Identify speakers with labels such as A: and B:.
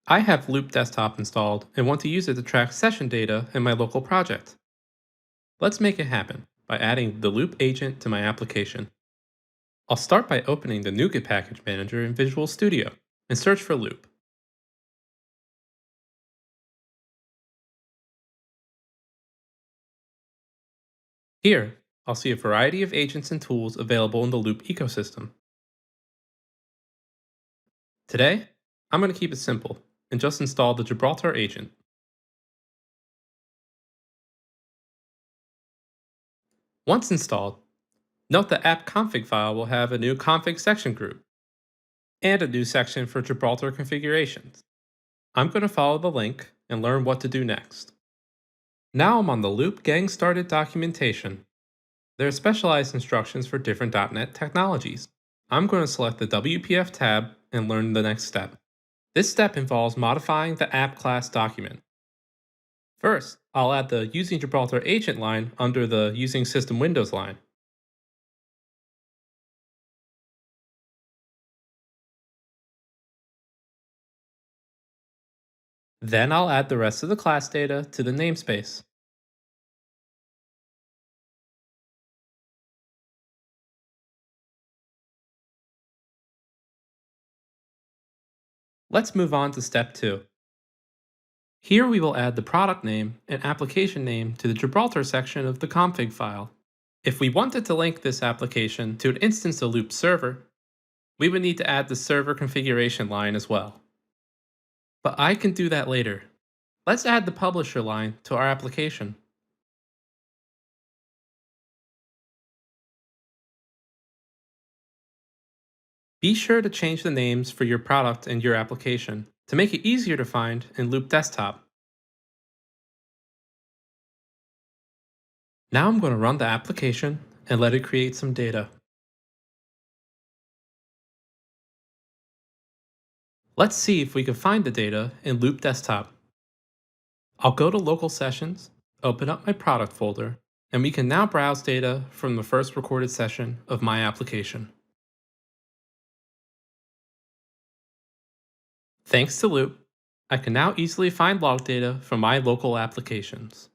A: I have Loupe Desktop installed and want to use it to track session data in my local project. Let's make it happen by adding the Loupe agent to my application. I'll start by opening the NuGet Package Manager in Visual Studio and search for Loupe. Here, I'll see a variety of agents and tools available in the Loupe ecosystem. Today, I'm going to keep it simple and just install the Gibraltar agent. Once installed, note the app config file will have a new config section group and a new section for Gibraltar configurations. I'm going to follow the link and learn what to do next. Now I'm on the Loupe Getting Started documentation. There are specialized instructions for different .NET technologies. I'm going to select the WPF tab and learn the next step. This step involves modifying the app class document. First, I'll add the Using Gibraltar agent line under the Using System Windows line. Then I'll add the rest of the class data to the namespace. Let's move on to step 2. Here we will add the product name and application name to the Gibraltar section of the config file. If we wanted to link this application to an instance of Loupe server, we would need to add the server configuration line as well. But I can do that later. Let's add the publisher line to our application. Be sure to change the names for your product and your application to make it easier to find in Loupe Desktop. Now I'm going to run the application and let it create some data. Let's see if we can find the data in Loupe Desktop. I'll go to Local Sessions, open up my product folder, and we can now browse data from the first recorded session of my application. Thanks to Loupe, I can now easily find log data from my local applications.